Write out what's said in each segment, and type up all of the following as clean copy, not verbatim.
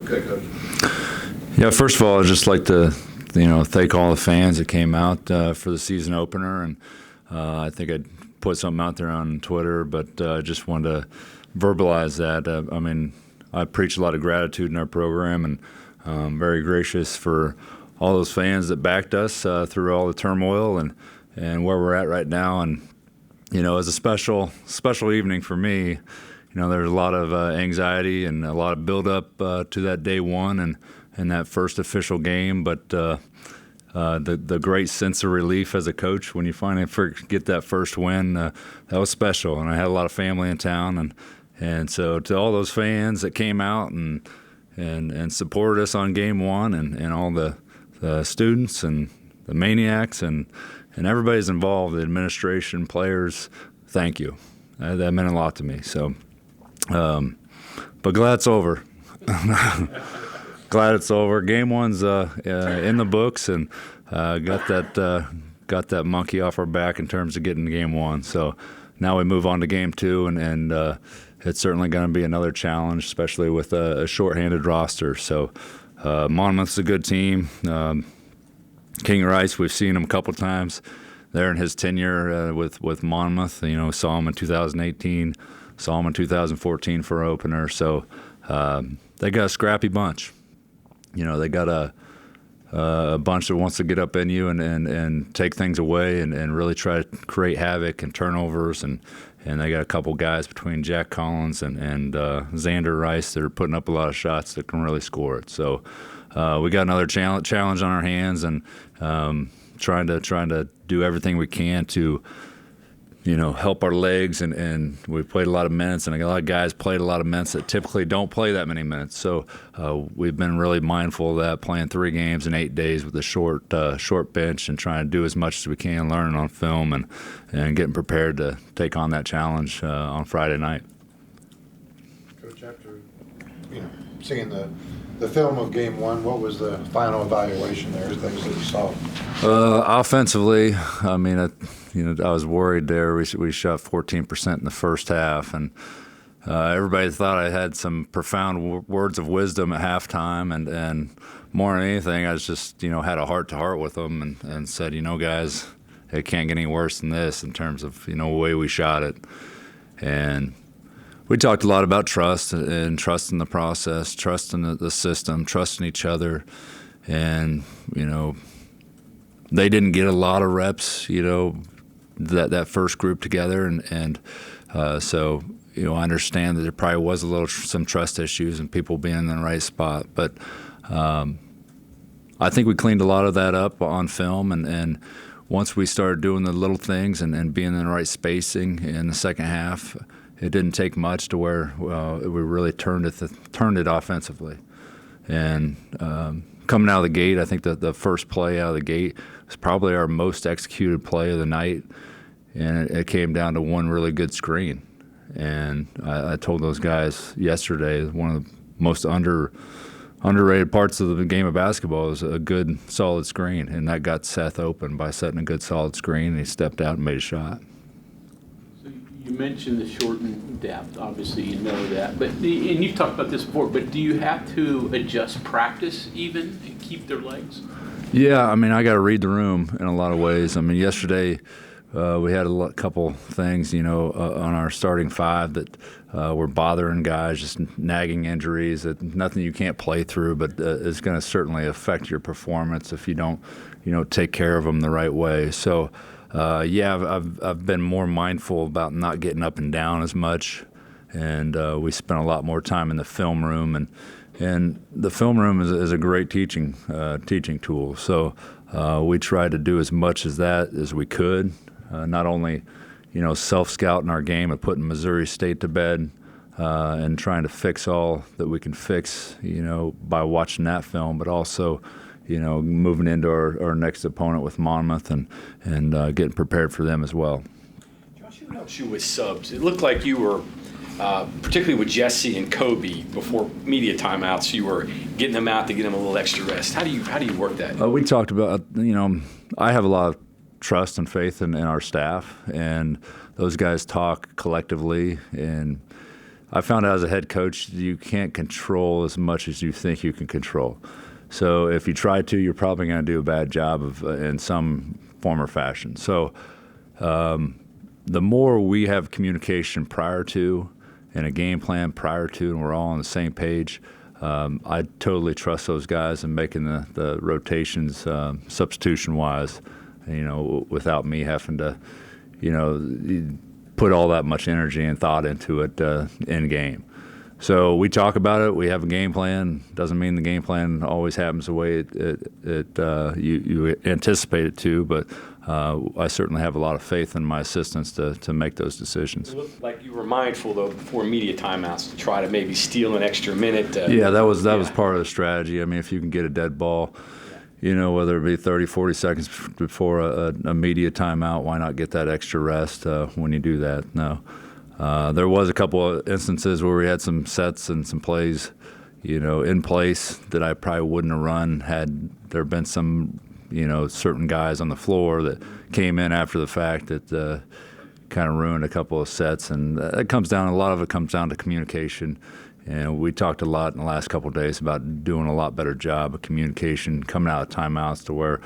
Okay, Coach. Yeah, first of all, I'd just like to, thank all the fans that came out for the season opener, and I think I'd put something out there on Twitter, but I just wanted to verbalize that. I preach a lot of gratitude in our program, and I'm very gracious for all those fans that backed us through all the turmoil and where we're at right now. And it was a special evening for me. There's a lot of anxiety and a lot of build-up to that day one and that first official game. But the great sense of relief as a coach when you finally get that first win, that was special. And I had a lot of family in town, and so to all those fans that came out and supported us on game one, and all the students and the maniacs and everybody's involved, the administration, players, thank you. That meant a lot to me. So. But glad it's over. Glad it's over. Game one's in the books, and got that monkey off our back in terms of getting to game one. So now we move on to game two, and it's certainly going to be another challenge, especially with a shorthanded roster. So Monmouth's a good team. King Rice, we've seen him a couple times there in his tenure with Monmouth. Saw him in 2018. Saw them in 2014 for opener, so they got a scrappy bunch. They got a bunch that wants to get up in you and take things away and really try to create havoc and turnovers, and they got a couple guys between Jack Collins and Xander Rice that are putting up a lot of shots that can really score it. So we got another challenge on our hands, and trying to do everything we can to help our legs, and we played a lot of minutes, and a lot of guys played a lot of minutes that typically don't play that many minutes. So we've been really mindful of that, playing 3 games in 8 days with a short bench, and trying to do as much as we can, learning on film, and getting prepared to take on that challenge on Friday night. Coach, after seeing the film of game one, what was the final evaluation there, things that you saw? Offensively, I was worried there. We shot 14% in the first half, and everybody thought I had some profound words of wisdom at halftime, and more than anything, I was just, had a heart-to-heart with them and said, guys, it can't get any worse than this in terms of, the way we shot it. And we talked a lot about trust and trust in the process, trust in the system, trust in each other. And, they didn't get a lot of reps, that first group together. And so, I understand that there probably was some trust issues and people being in the right spot. But I think we cleaned a lot of that up on film. And once we started doing the little things and being in the right spacing in the second half, it didn't take much to where we really turned it offensively. And coming out of the gate, I think that the first play out of the gate was probably our most executed play of the night, and it came down to one really good screen. And I told those guys yesterday, one of the most underrated parts of the game of basketball is a good, solid screen, and that got Seth open by setting a good, solid screen, and he stepped out and made a shot. You mentioned the shortened depth, obviously you know that, and you've talked about this before, but do you have to adjust practice even and keep their legs? Yeah, I got to read the room in a lot of ways. Yesterday we had a couple things, on our starting 5 that were bothering guys, just nagging injuries, that nothing you can't play through, but it's going to certainly affect your performance if you don't, take care of them the right way. So. I've been more mindful about not getting up and down as much, and we spent a lot more time in the film room, and the film room is a great teaching tool. So we tried to do as much as that as we could, not only self-scouting our game and putting Missouri State to bed, and trying to fix all that we can fix, by watching that film, but also moving into our next opponent with Monmouth and getting prepared for them as well. Josh, who helps you with subs? It looked like you were, particularly with Jesse and Kobe, before media timeouts, you were getting them out to get them a little extra rest. How do you work that? We talked about, I have a lot of trust and faith in our staff, and those guys talk collectively, and I found out as a head coach, you can't control as much as you think you can control. So if you try to, you're probably going to do a bad job of in some form or fashion. So the more we have communication prior to and a game plan prior to, and we're all on the same page, I totally trust those guys in making the rotations substitution-wise, without me having to, put all that much energy and thought into it in game. So we talk about it. We have a game plan. Doesn't mean the game plan always happens the way you anticipate it to, but I certainly have a lot of faith in my assistants to make those decisions. It looked like you were mindful, though, before media timeouts to try to maybe steal an extra minute. Yeah, that was part of the strategy. I mean, if you can get a dead ball, whether it be 30, 40 seconds before a media timeout, why not get that extra rest when you do that? No. There was a couple of instances where we had some sets and some plays, in place that I probably wouldn't have run had there been some, certain guys on the floor that came in after the fact that kind of ruined a couple of sets. And a lot of it comes down to communication. And we talked a lot in the last couple of days about doing a lot better job of communication, coming out of timeouts to where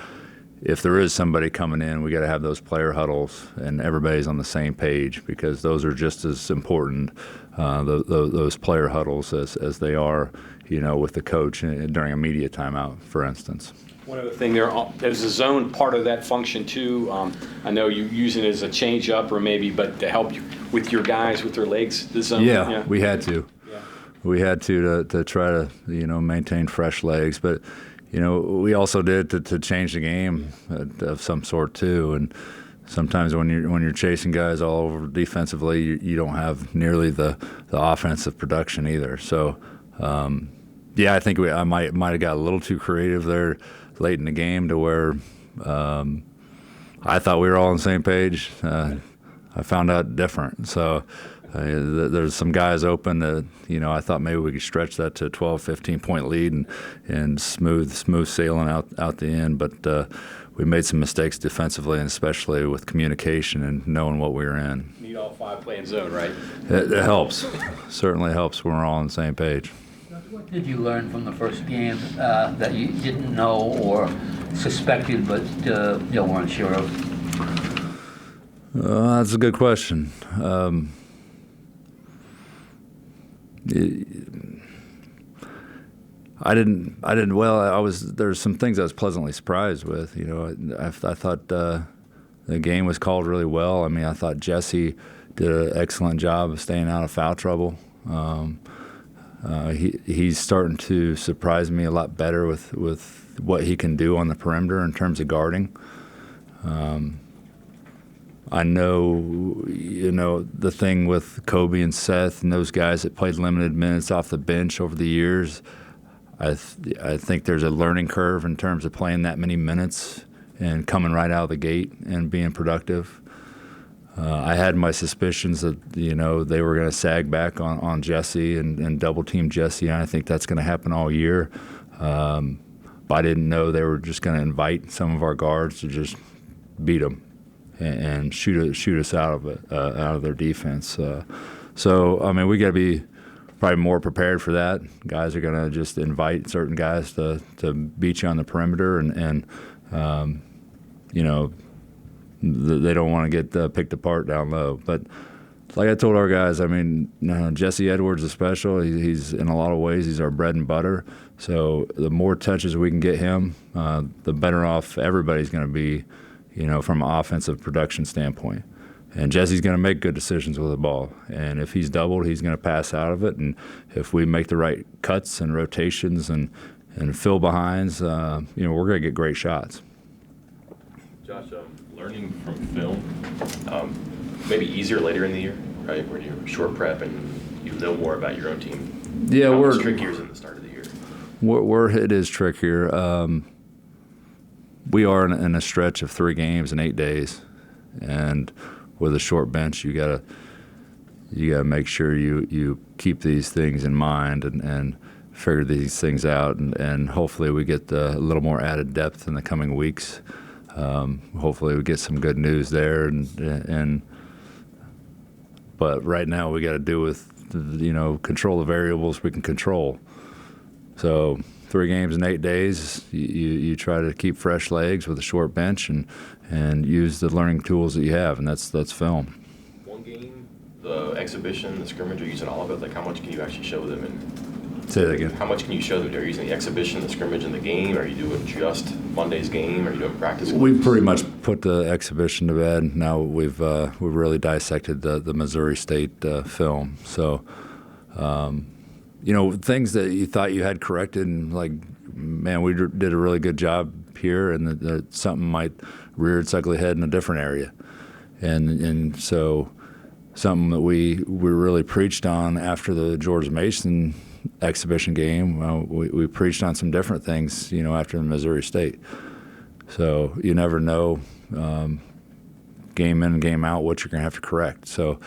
if there is somebody coming in, we got to have those player huddles and everybody's on the same page, because those are just as important, those player huddles, as they are, with the coach during a media timeout, for instance. One other thing, there's a zone part of that function too. I know you use it as a change up or maybe, but to help you with your guys with their legs, the zone. Yeah, we had to. We had to try to maintain fresh legs, but we also did to change the game of some sort too. And sometimes when you're chasing guys all over defensively, you don't have nearly the offensive production either. So I think I might have got a little too creative there late in the game to where I thought we were all on the same page. I found out different. So. There's some guys open that, I thought maybe we could stretch that to a 12, 15-point lead and smooth sailing out the end. But we made some mistakes defensively, and especially with communication and knowing what we were in. Need all five playing zone, right? It helps. Certainly helps when we're all on the same page. What did you learn from the first game that you didn't know or suspected but weren't sure of? That's a good question. There's some things I was pleasantly surprised with. I thought the game was called really well. I mean, I thought Jesse did an excellent job of staying out of foul trouble. He's starting to surprise me a lot better with what he can do on the perimeter in terms of guarding. I know, the thing with Kobe and Seth and those guys that played limited minutes off the bench over the years, I think there's a learning curve in terms of playing that many minutes and coming right out of the gate and being productive. I had my suspicions that, they were going to sag back on Jesse and double-team Jesse, and I think that's going to happen all year. But I didn't know they were just going to invite some of our guards to just beat them and shoot us out of their defense. So I mean, we got to be probably more prepared for that. Guys are going to just invite certain guys to beat you on the perimeter, and they don't want to get picked apart down low. But like I told our guys, I mean, Jesse Edwards is special. He's in a lot of ways, he's our bread and butter. So the more touches we can get him, the better off everybody's going to be, from an offensive production standpoint. And Jesse's going to make good decisions with the ball. And if he's doubled, he's going to pass out of it. And if we make the right cuts and rotations and fill behinds, we're going to get great shots. Josh, learning from film, maybe easier later in the year, right, where you're short prep and you know more about your own team. Yeah, it's trickier than the start of the year. It is trickier. We are in a stretch of 3 games in 8 days, and with a short bench, you gotta make sure you keep these things in mind and figure these things out, and hopefully we get a little more added depth in the coming weeks. Hopefully we get some good news there, but right now we got to do with control the variables we can control. So 3 games in 8 days, you try to keep fresh legs with a short bench and use the learning tools that you have, and that's film. One game, the exhibition, the scrimmage, are you using all of it? Like, how much can you actually show them? And Say that again. how much can you show them? Are you using the exhibition, the scrimmage, and the game? Are you doing just Monday's game? Are you doing practice? We've pretty much put the exhibition to bed. Now we've really dissected the Missouri State film. So, things that you thought you had corrected, and like, man, we did a really good job here, and that something might rear its ugly head in a different area, and so something that we really preached on after the George Mason exhibition game. We preached on some different things, after the Missouri State. So you never know, game in and game out, what you're going to have to correct. So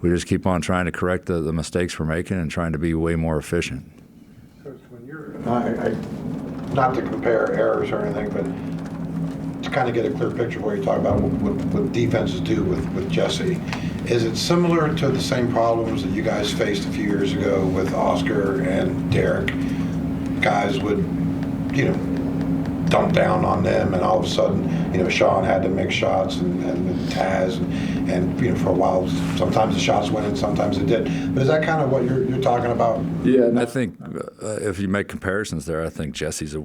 we just keep on trying to correct the mistakes we're making and trying to be way more efficient. Coach, when you're, not to compare errors or anything, but to kind of get a clear picture of what you're talking about, what defenses do with Jesse, is it similar to the same problems that you guys faced a few years ago with Oscar and Derek? Guys would, dump down on them, and all of a sudden, Sean had to make shots, and Taz, and for a while, sometimes the shots went in, sometimes it did. But is that kind of what you're talking about? Yeah, and I think if you make comparisons there, I think Jesse's a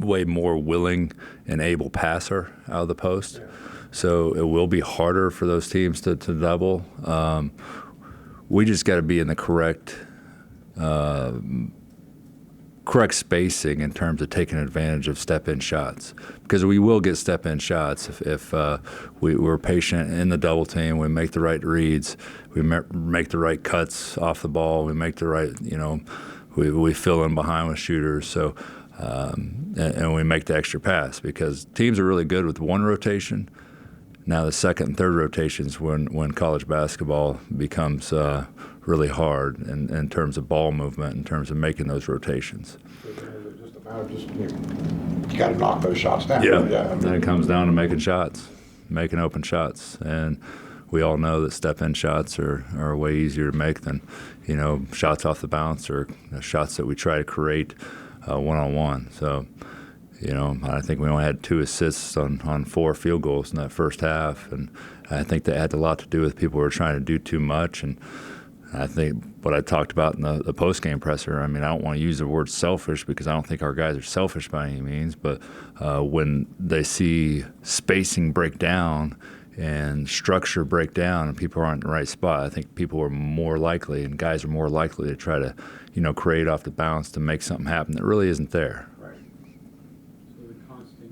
way more willing and able passer out of the post. Yeah. So it will be harder for those teams to double. We just got to be in the correct spacing in terms of taking advantage of step-in shots, because we will get step-in shots if we're patient in the double team. We make the right reads, we make the right cuts off the ball, we make the right, we fill in behind with shooters. So and we make the extra pass, because teams are really good with one rotation. Now the second and third rotations, when college basketball becomes really hard in terms of ball movement, in terms of making those rotations. Just a matter of you got to knock those shots down. Yeah, Then it comes down to making shots, making open shots, and we all know that step-in shots are way easier to make than shots off the bounce or shots that we try to create one-on-one. So. I think we only had 2 assists on 4 field goals in that first half, and I think that had a lot to do with people who were trying to do too much. And I think what I talked about in the post-game presser, I don't want to use the word selfish, because I don't think our guys are selfish by any means, but when they see spacing break down and structure break down and people aren't in the right spot, I think people are more likely, and guys are more likely to try to, create off the bounce to make something happen that really isn't there.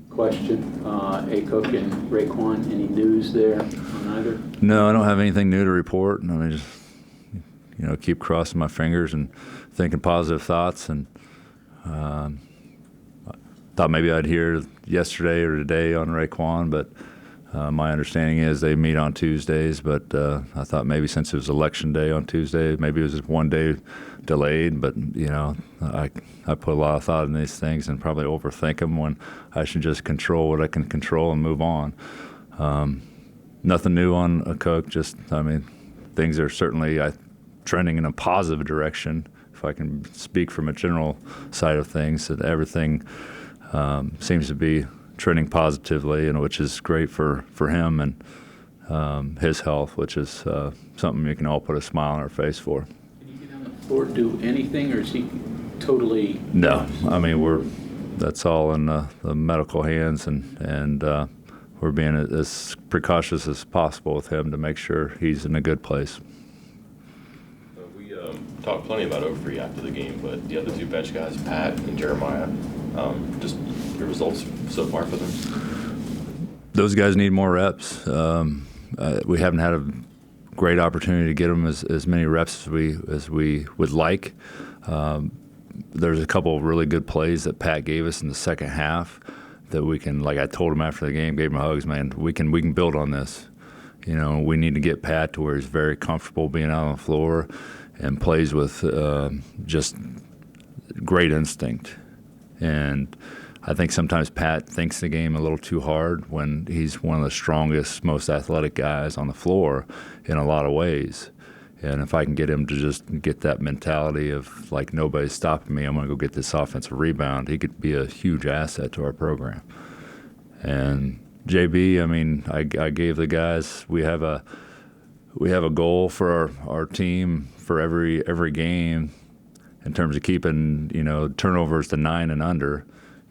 Question, Acook and Raekwon, any news there on either? No, I don't have anything new to report. Just keep crossing my fingers and thinking positive thoughts. And thought maybe I'd hear yesterday or today on Raekwon, but my understanding is they meet on Tuesdays. But I thought maybe since it was election day on Tuesday, maybe it was just one day delayed. But I put a lot of thought in these things and probably overthink them, when I should just control what I can control and move on. Nothing new on Acook. Just things are certainly trending in a positive direction. If I can speak from a general side of things, that everything seems to be trending positively, and which is great for him and his health, which is something we can all put a smile on our face for. Can he get on the floor, do anything, or is he totally? No, that's all in the medical hands, and we're being as precautious as possible with him to make sure he's in a good place. We talked plenty about Ofri after the game, but the other 2 bench guys, Pat and Jeremiah, just your results so far for them? Those guys need more reps. We haven't had a great opportunity to get them as many reps as we would like. There's a couple of really good plays that Pat gave us in the second half that we can, like I told him after the game, gave him hugs, man, we can build on this. We need to get Pat to where he's very comfortable being out on the floor and plays with just great instinct. And I think sometimes Pat thinks the game a little too hard when he's one of the strongest, most athletic guys on the floor in a lot of ways. And if I can get him to just get that mentality of like nobody's stopping me, I'm going to go get this offensive rebound, he could be a huge asset to our program. And JB, I mean, I gave the guys, we have a goal for our team for every game in terms of keeping, you know, turnovers to 9 and under.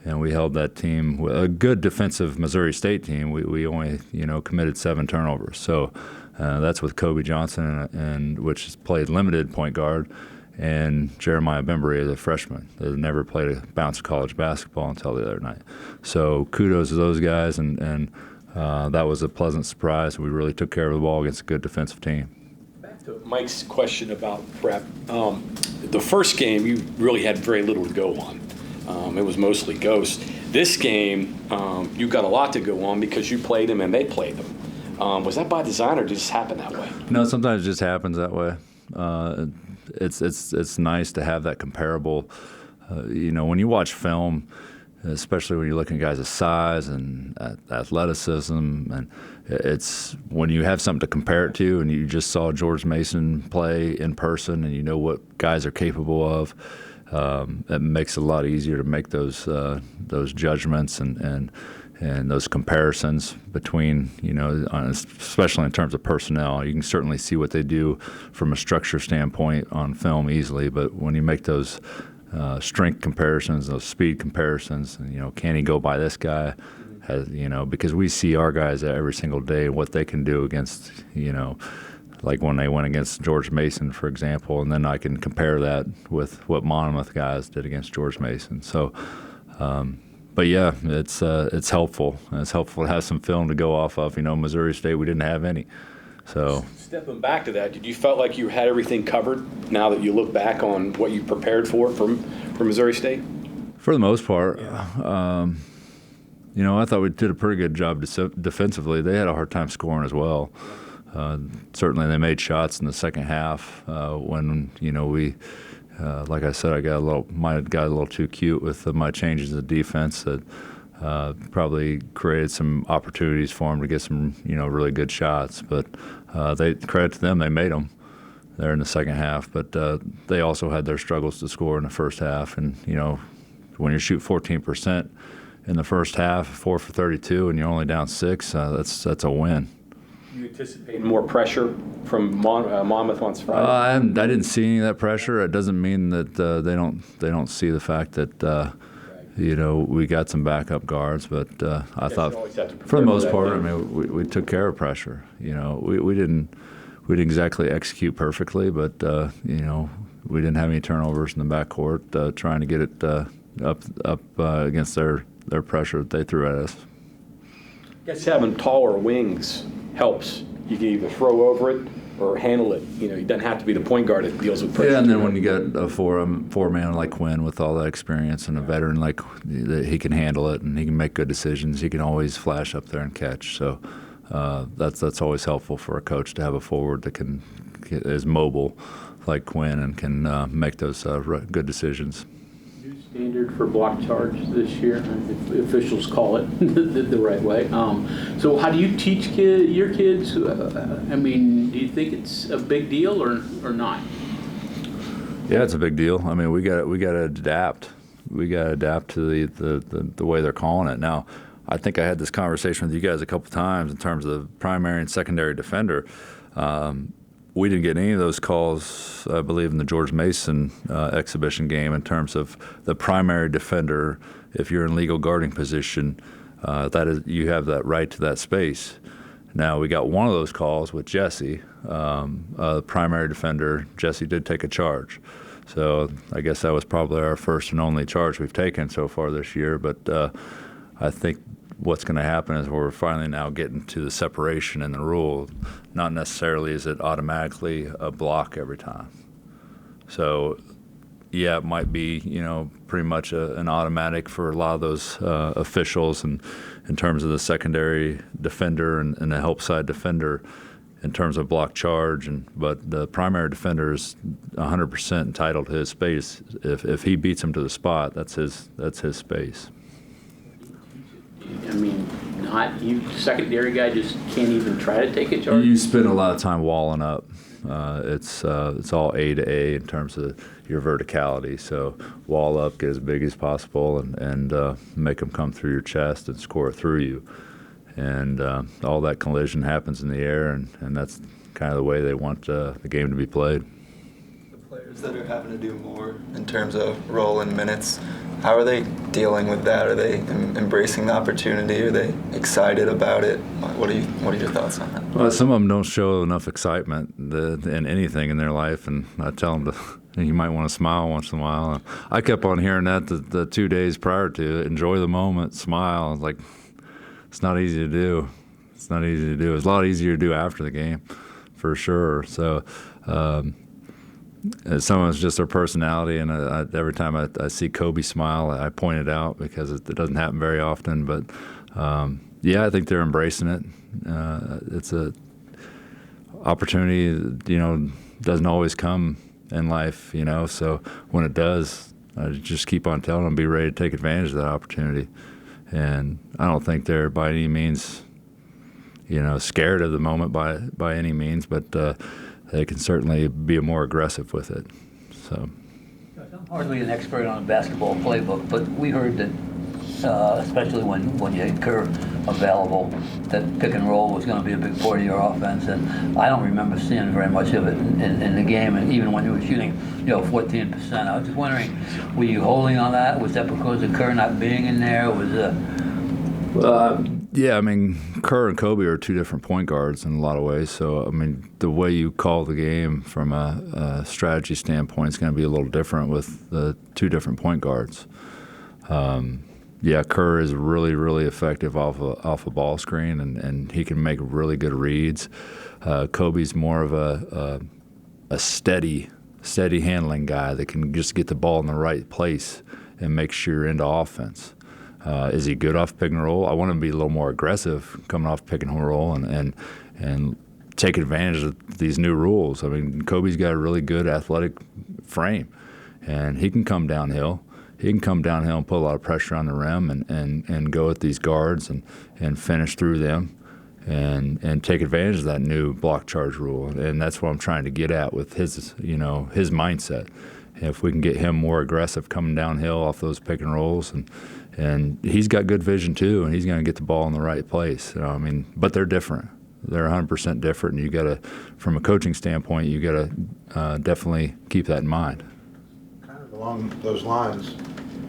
And we held that team, a good defensive Missouri State team. We only, you know, committed 7 turnovers. So that's with Kobe Johnson, and which has played limited point guard, and Jeremiah Bembry as a freshman. They never played a bounce of college basketball until the other night. So kudos to those guys, and that was a pleasant surprise. We really took care of the ball against a good defensive team. Back to Mike's question about prep. The first game, you really had very little to go on. It was mostly ghosts. This game, you got a lot to go on because you played them and they played them. Was that by design or did it just happen that way? No, sometimes it just happens that way. It's nice to have that comparable. You know, when you watch film, especially when you're looking at guys' size and athleticism, and it's when you have something to compare it to, and you just saw George Mason play in person, and you know what guys are capable of. It makes it a lot easier to make those judgments and those comparisons between, you know, especially in terms of personnel. You can certainly see what they do from a structure standpoint on film easily, but when you make those strength comparisons, those speed comparisons, and, you know, can he go by this guy? You know, because we see our guys every single day and what they can do against, you know, like when they went against George Mason, for example, and then I can compare that with what Monmouth guys did against George Mason. So, but yeah, it's helpful. It's helpful to have some film to go off of. You know, Missouri State, we didn't have any. So stepping back to that, did you felt like you had everything covered now that you look back on what you prepared for from Missouri State? For the most part, you know, I thought we did a pretty good job defensively. They had a hard time scoring as well. Certainly, they made shots in the second half when, you know, we, like I said, might have got a little too cute with my changes in defense that probably created some opportunities for them to get some, you know, really good shots. But credit to them, they made them there in the second half. But they also had their struggles to score in the first half. And, you know, when you shoot 14% in the first half, 4 for 32, and you're only down 6, that's a win. You anticipate more pressure from Monmouth on Friday? I didn't see any of that pressure. It doesn't mean that they don't see the fact that you know, we got some backup guards, but I thought for the most part, I mean, we took care of pressure. You know, we didn't exactly execute perfectly, but you know, we didn't have any turnovers in the backcourt trying to get it up against their pressure that they threw at us. I guess having taller wings helps. You can either throw over it or handle it. You know, it doesn't have to be the point guard that deals with pressure. Yeah, and then when you got a four-man like Quinn with all that experience and a veteran like he can handle it and he can make good decisions. He can always flash up there and catch. So that's always helpful for a coach to have a forward that is mobile like Quinn and can make those good decisions. Standard for block charge this year, if the officials call it the right way. So how do you teach your kids? I mean, do you think it's a big deal or not? Yeah, it's a big deal. I mean, we got to adapt. We got to adapt to the way they're calling it. Now, I think I had this conversation with you guys a couple times in terms of the primary and secondary defender. We didn't get any of those calls, I believe, in the George Mason exhibition game in terms of the primary defender. If you're in legal guarding position, that is, you have that right to that space. Now, we got one of those calls with Jesse, primary defender. Jesse did take a charge. So I guess that was probably our first and only charge we've taken so far this year. But I think what's going to happen is we're finally now getting to the separation in the rule. Not necessarily is it automatically a block every time. So, yeah, it might be, you know, pretty much an automatic for a lot of those officials, and in terms of the secondary defender and the help side defender in terms of block charge. But the primary defender is 100% entitled to his space. If he beats him to the spot, that's his space. I mean, not, you secondary guy just can't even try to take a charge? You spend a lot of time walling up. It's all A to A in terms of your verticality. So wall up, get as big as possible, and make them come through your chest and score through you. And all that collision happens in the air, and that's kind of the way they want the game to be played. The players that are having to do more in terms of role and minutes, how are they dealing with that? Are they embracing the opportunity? Are they excited about it? What are your thoughts on that? Well, some of them don't show enough excitement in anything in their life, and I tell them you might want to smile once in a while. And I kept on hearing that the 2 days prior to it. Enjoy the moment, smile. Like, it's not easy to do. It's not easy to do. It's a lot easier to do after the game, for sure. So some of it's just their personality, and every time I see Kobe smile, I point it out because it doesn't happen very often. But yeah, I think they're embracing it. It's a opportunity, doesn't always come in life, So when it does, I just keep on telling them, be ready to take advantage of that opportunity. And I don't think they're by any means, scared of the moment by any means, but they can certainly be more aggressive with it. So, I'm hardly an expert on a basketball playbook, but we heard that, especially when you had Kerr available, that pick and roll was going to be a big part of your offense. And I don't remember seeing very much of it in the game. And even when you were shooting, 14%, I was just wondering, were you holding on that? Was that because of Kerr not being in there? yeah, I mean, Kerr and Kobe are two different point guards in a lot of ways. So, I mean, the way you call the game from a strategy standpoint is going to be a little different with the two different point guards. Yeah, Kerr is really, really effective off a ball screen, and he can make really good reads. Kobe's more of a steady handling guy that can just get the ball in the right place and make sure you're into offense. Is he good off pick and roll? I want him to be a little more aggressive coming off pick and roll and take advantage of these new rules. I mean, Kobe's got a really good athletic frame, and he can come downhill. He can come downhill and put a lot of pressure on the rim and go at these guards and finish through them and take advantage of that new block charge rule. And that's what I'm trying to get at with his mindset. If we can get him more aggressive coming downhill off those pick and rolls, and he's got good vision too, and he's going to get the ball in the right place. I mean, but they're different. They're 100% different, and you got to, from a coaching standpoint, you got to definitely keep that in mind. Kind of along those lines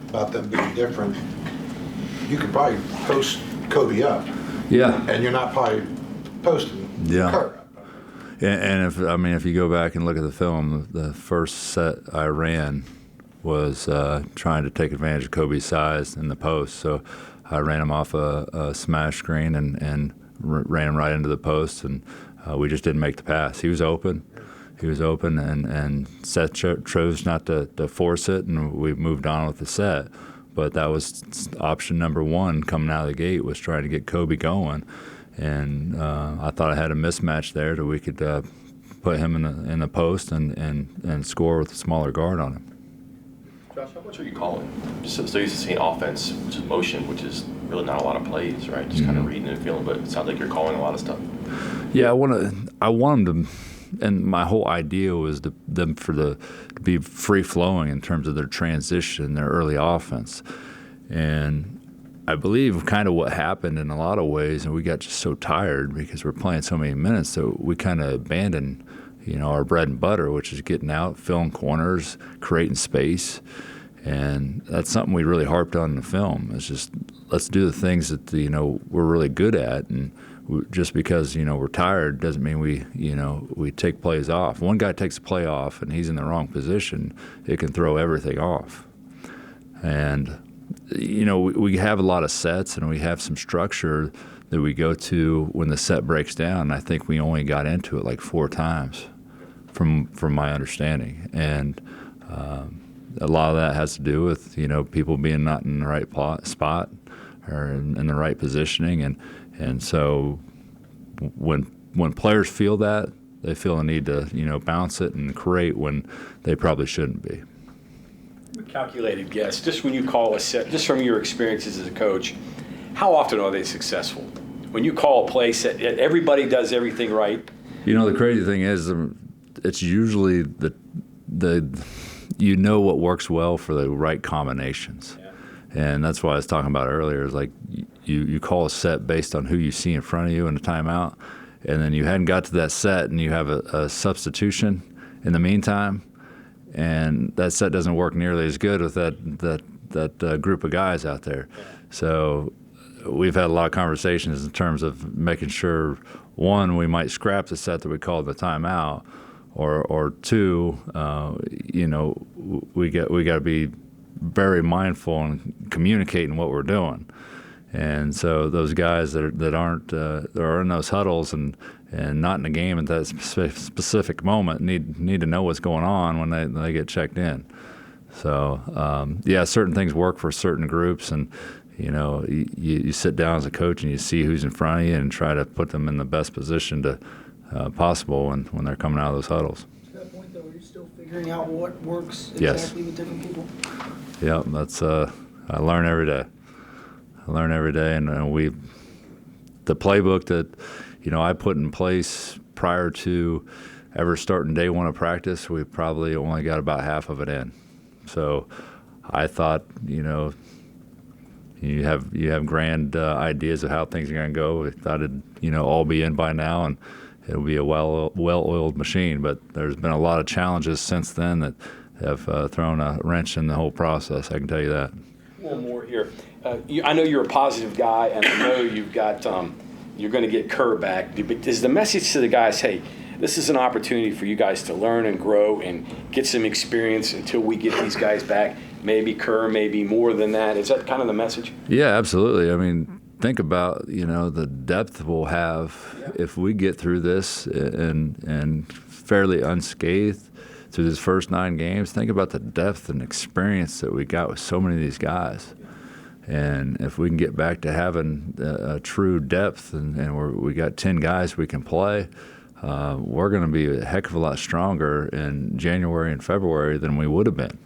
about them being different, you could probably post Kobe up. Yeah. And you're not probably posting Kerr up. And if you go back and look at the film, the first set I ran was trying to take advantage of Kobe's size in the post. So I ran him off a smash screen and ran him right into the post, and we just didn't make the pass. He was open. And Seth chose not to force it, and we moved on with the set. But that was option number one coming out of the gate, was trying to get Kobe going. And I thought I had a mismatch there that we could put him in the post and score with a smaller guard on him. Josh, how much are you calling? Just so used to seeing offense, which is motion, which is really not a lot of plays, right? Just kind of reading and feeling, but it sounds like you're calling a lot of stuff. Yeah, I want them to, and my whole idea was to be free flowing in terms of their transition, their early offense, and I believe kind of what happened in a lot of ways, and we got just so tired because we're playing so many minutes, so we kind of abandoned, our bread and butter, which is getting out, filling corners, creating space, and that's something we really harped on in the film. It's just, let's do the things that we're really good at, and just because we're tired doesn't mean we take plays off. One guy takes a play off and he's in the wrong position, it can throw everything off. And we have a lot of sets and we have some structure that we go to when the set breaks down. I think we only got into it like 4 times from my understanding. And a lot of that has to do with, people being not in the right spot or in the right positioning. And so when players feel that, they feel a need to, bounce it and create when they probably shouldn't be. Calculated guess, just when you call a set, just from your experiences as a coach, how often are they successful? When you call a play, everybody does everything right. You know, the crazy thing is, it's usually the what works well for the right combinations. Yeah. And that's why I was talking about earlier, is like you call a set based on who you see in front of you in the timeout, and then you hadn't got to that set and you have a substitution in the meantime, and that set doesn't work nearly as good with that group of guys out there. So we've had a lot of conversations in terms of making sure, one, we might scrap the set that we called the timeout, or two, we got to be very mindful and communicating what we're doing. And so those guys that aren't are in those huddles and not in the game at that specific moment need to know what's going on when they get checked in. So certain things work for certain groups, and you sit down as a coach and you see who's in front of you and try to put them in the best position to possible when they're coming out of those huddles. To that point, though, are you still figuring out what works Yes. exactly with different people? Yeah, that's I learn every day. And the playbook that I put in place prior to ever starting day one of practice, we probably only got about half of it in. So I thought, you have grand ideas of how things are going to go. We thought it'd all be in by now, and it'll be a well-oiled machine. But there's been a lot of challenges since then that have thrown a wrench in the whole process. I can tell you that. One more here. I know you're a positive guy, and I know you've got you're going to get Kerr back. But is the message to the guys, hey, this is an opportunity for you guys to learn and grow and get some experience until we get these guys back? Maybe Kerr, maybe more than that. Is that kind of the message? Yeah, absolutely. I mean, think about the depth we'll have if we get through this and fairly unscathed through these first 9 games. Think about the depth and experience that we got with so many of these guys. And if we can get back to having a true depth and we got 10 guys we can play, we're going to be a heck of a lot stronger in January and February than we would have been,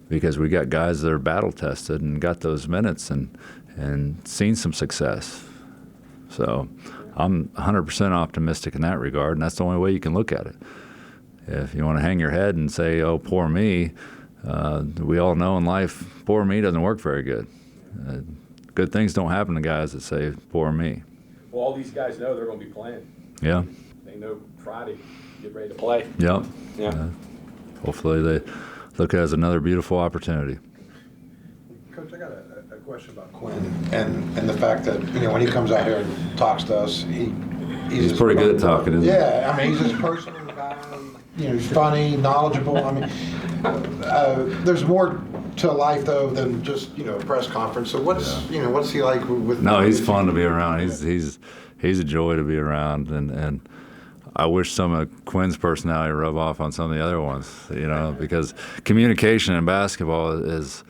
because we got guys that are battle tested and got those minutes and seen some success. So I'm 100% optimistic in that regard, and that's the only way you can look at it. If you want to hang your head and say, oh, poor me, we all know in life, poor me doesn't work very good. Good things don't happen to guys that say, poor me. Well, all these guys know they're going to be playing. Yeah. They know Friday, get ready to play. Yep. Yeah. Hopefully they look at it as another beautiful opportunity. Coach, I got a question about Quinn and the fact that, when he comes out here and talks to us, he's pretty good at talking, isn't he? Yeah, I mean, he's just personal guy. He's funny, knowledgeable. I mean, there's more to life though than just a press conference. So what's he like with? No, he's fun to be around. He's a joy to be around, and I wish some of Quinn's personality rub off on some of the other ones. Because communication in basketball is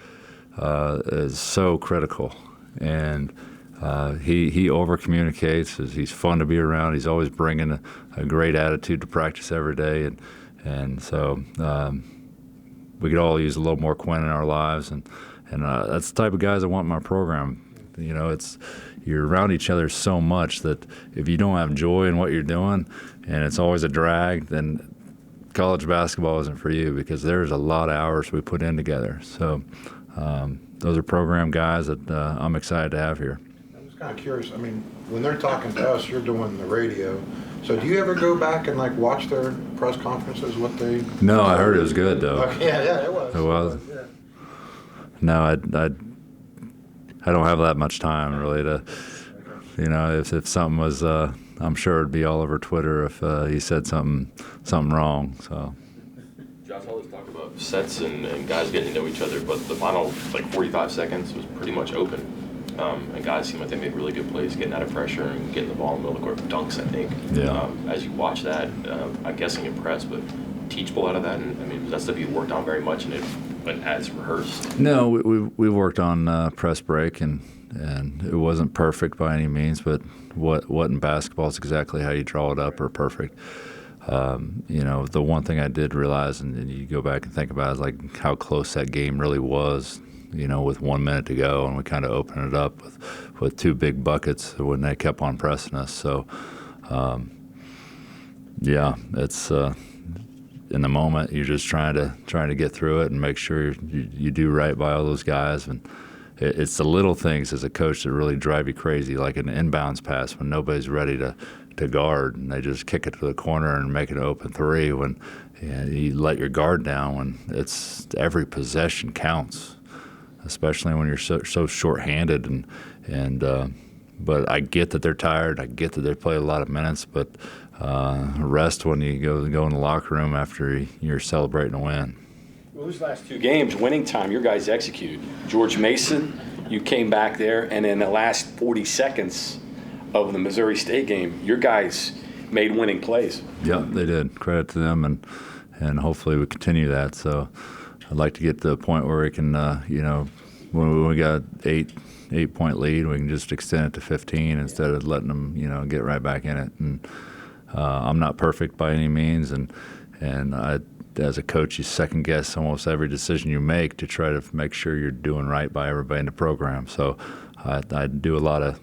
so critical, and he over communicates. He's fun to be around. He's always bringing a great attitude to practice every day, and so we could all use a little more Quinn in our lives, and that's the type of guys I want in my program. You're around each other so much that if you don't have joy in what you're doing, and it's always a drag, then college basketball isn't for you, because there's a lot of hours we put in together. So those are program guys that I'm excited to have here. I'm just kind of curious. I mean, when they're talking to us, you're doing the radio. So do you ever go back and watch their press conferences? What they? No, I heard it was good though. Okay, yeah, it was. It was. Yeah. No, I don't have that much time really to, if something was, I'm sure it'd be all over Twitter if he said something wrong. So. Josh Eilert talked about sets and guys getting to know each other, but the final 45 seconds was pretty much open. And guys seemed like they made really good plays, getting out of pressure and getting the ball in the middle of the court. Dunks, I think. Yeah. As you watch that, I'm guessing impressed, but teachable out of that. And, I mean, that stuff you worked on very much, and it went as rehearsed. No, we worked on press break, and it wasn't perfect by any means, but what in basketball is exactly how you draw it up or perfect. The one thing I did realize, and you go back and think about, is how close that game really was. with 1 minute to go, and we kind of opened it up with 2 big buckets when they kept on pressing us. So, yeah, it's in the moment you're just trying to get through it and make sure you do right by all those guys. And it's the little things as a coach that really drive you crazy, like an inbounds pass when nobody's ready to guard, and they just kick it to the corner and make an open 3 when you let your guard down. When it's every possession counts, especially when you're so short-handed. But I get that they're tired. I get that they play a lot of minutes, but rest when you go in the locker room after you're celebrating a win. Well, those last 2 games, winning time, your guys executed. George Mason, you came back there, and in the last 40 seconds of the Missouri State game, your guys made winning plays. Yeah, they did. Credit to them, and hopefully we continue that. So I'd like to get to the point where we can, when we got 8-point lead, we can just extend it to 15 instead of letting them, get right back in it. And I'm not perfect by any means, and I, as a coach, you second guess almost every decision you make to try to make sure you're doing right by everybody in the program. So I do a lot of,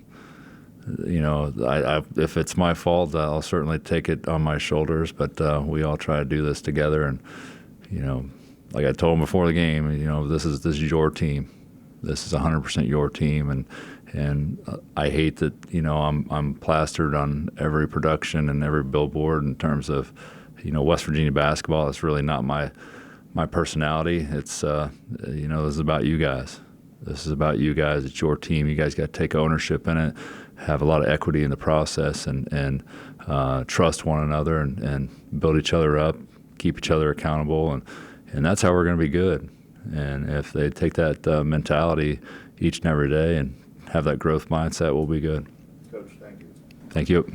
if it's my fault, I'll certainly take it on my shoulders. But we all try to do this together, and like I told them before the game, this is your team. This is 100% your team, and I hate that I'm plastered on every production and every billboard in terms of West Virginia basketball. It's really not my personality. It's this is about you guys. This is about you guys. It's your team. You guys got to take ownership in it, have a lot of equity in the process, and trust one another, and build each other up, keep each other accountable, and that's how we're going to be good. And if they take that mentality each and every day and have that growth mindset, we'll be good. Coach, thank you. Thank you.